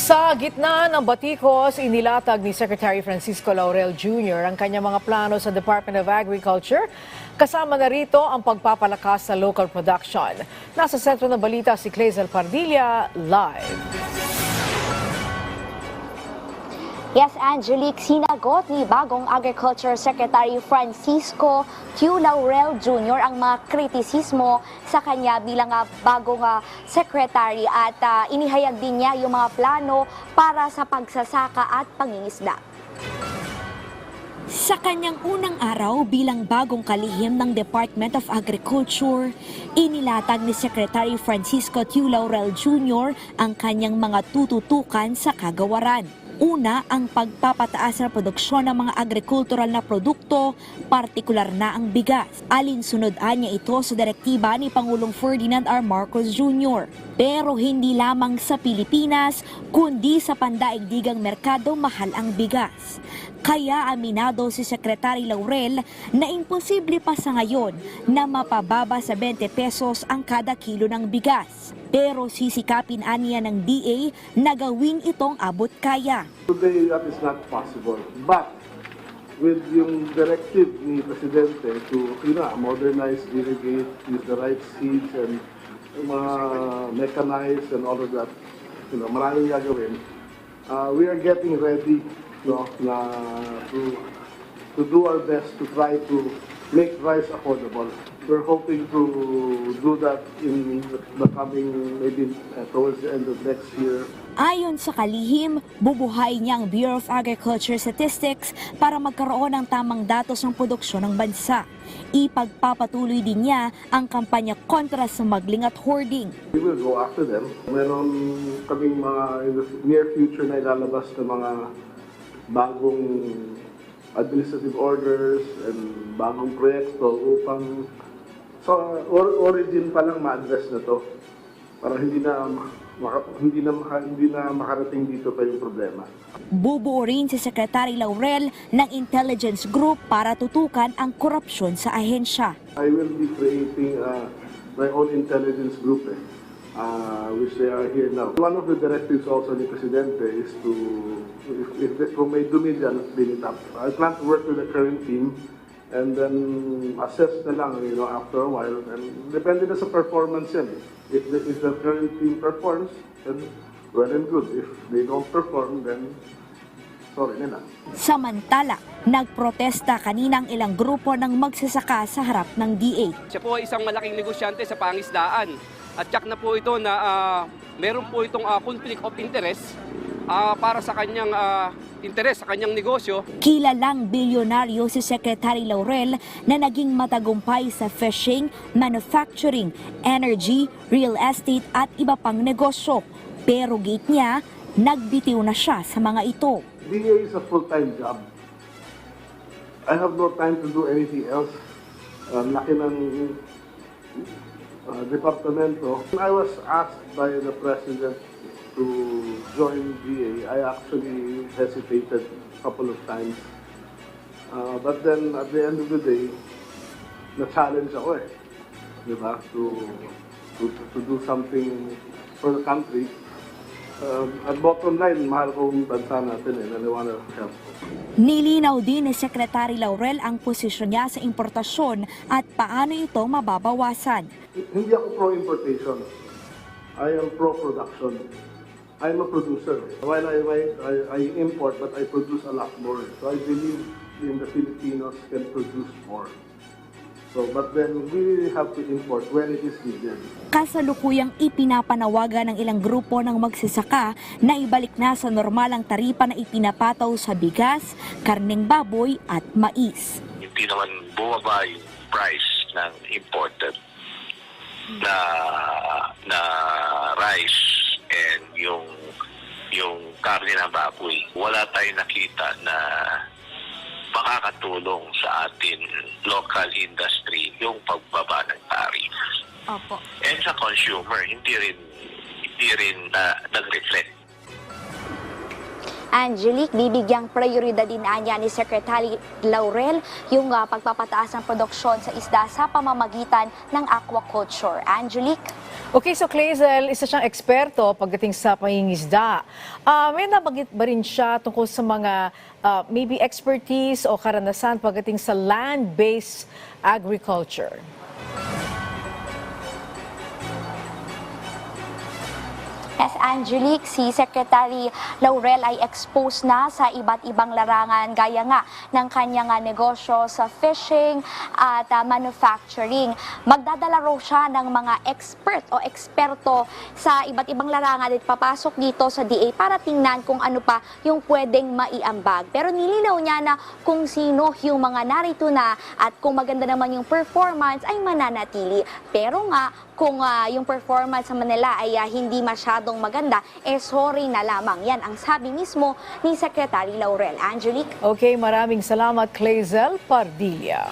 Sa gitna ng batikos, inilatag ni Secretary Francisco Laurel Jr. ang kanyang mga plano sa Department of Agriculture. Kasama na rito ang pagpapalakas sa local production. Nasa sentro ng balita si Clazel Pardilla, live. Yes, Angelique, sinagot ni bagong Agriculture Secretary Francisco Q. Laurel Jr. ang mga kritisismo sa kanya bilang bagong secretary at inihayag din niya yung mga plano para sa pagsasaka at pangingisda. Sa kanyang unang araw bilang bagong kalihim ng Department of Agriculture, inilatag ni Secretary Francisco Q. Laurel Jr. ang kanyang mga tututukan sa kagawaran. Una, ang pagpapataas ng produksyon ng mga agrikultural na produkto, partikular na ang bigas. Alinsunod-an niya ito sa direktiba ni Pangulong Ferdinand R. Marcos Jr. Pero hindi lamang sa Pilipinas, kundi sa pandaigdigang merkado mahal ang bigas. Kaya aminado si Secretary Laurel na imposible pa sa ngayon na mapababa sa 20 pesos ang kada kilo ng bigas. Pero sisikapin aniya ng DA na gawin itong abot kaya. Today that is not possible. But with yung directive ni Presidente to modernize, irrigate, use the right seeds and mechanize and all of that, maraming gagawin. We are getting ready to do our best to try to make rice affordable. We're hoping to do that in the coming, maybe towards the end of next year. Ayon sa kalihim, bubuhay niya ang Bureau of Agriculture Statistics para magkaroon ng tamang datos ng produksyon ng bansa. Ipagpapatuloy din niya ang kampanya kontra sa smuggling at hoarding. We will go after them. Meron kaming mga in the near future na ilalabas ng mga bagong administrative orders and bagong proyekto upang origin pa lang ma-address na to para hindi na makarating dito pa yung problema. Bubuo rin si Secretary Laurel ng intelligence group para tutukan ang korupsyon sa ahensya. I will be creating my own intelligence group which they are here now. One of the directives also ni Presidente is to, kung may dumi dyan, clean it up. I plan to work with the current team and then assess na lang, after a while. And depende na sa performance yan. If the current team performs, then well and good. If they don't perform, then sorry na. Samantala, nagprotesta kaninang ilang grupo ng magsasaka sa harap ng DA. Siya po ay isang malaking negosyante sa pangisdaan. At tiyak na po ito na meron po itong conflict of interest para sa kanyang interes, sa kanyang negosyo. Kilalang bilyonaryo si Secretary Laurel na naging matagumpay sa fishing, manufacturing, energy, real estate at iba pang negosyo. Pero gate niya, nagbitiw na siya sa mga ito. DA is a full-time job. I have no time to do anything else. Laki ng departamento. When I was asked by the President to join DA, I actually hesitated a couple of times. But then at the end of the day, na-challenge ako diba? To do something for the country. At bottom line, mahal ko yung bansa natin and I want to help. Nilinaw din ni Secretary Laurel ang posisyon niya sa importasyon at paano ito mababawasan. Hindi ako pro-importation. I am pro-production. I'm a producer. While I import, but I produce a lot more. So I believe in the Filipinos can produce more. But then we really have to import when it is needed. Kasalukuyang ipinapanawagan ng ilang grupo ng magsasaka na ibalik na sa normal ang taripa na ipinapataw sa bigas, karneng baboy at mais. Hindi naman bumaba yung price ng imported na rice and yung karne ng baboy. Wala tayong nakita na makakatulong sa atin local industry yung pagbaba ng tariff. Opo. And sa consumer, hindi rin nag-reflect. Angelique, bibigyang prioridad din niya ni Secretary Laurel yung pagpapataas ng produksyon sa isda sa pamamagitan ng aquaculture. Angelique? Okay, so Clazel, isa siyang eksperto pagdating sa pangingisda. May nabanggit ba rin siya tungkol sa mga maybe expertise o karanasan pagdating sa land-based agriculture? Yes, Angelique, si Secretary Laurel ay exposed na sa iba't ibang larangan gaya nga ng kanyang negosyo sa fishing at manufacturing. Magdadala raw siya ng mga expert o eksperto sa iba't ibang larangan at papasok dito sa DA para tingnan kung ano pa yung pwedeng maiambag. Pero nilinaw niya na kung sino yung mga narito na at kung maganda naman yung performance ay mananatili. Pero nga, kung yung performance sa Manila ay hindi masyadong maganda, sorry na lamang. Yan ang sabi mismo ni Secretary Laurel. Angelique? Okay, maraming salamat, Clazel Pardilla.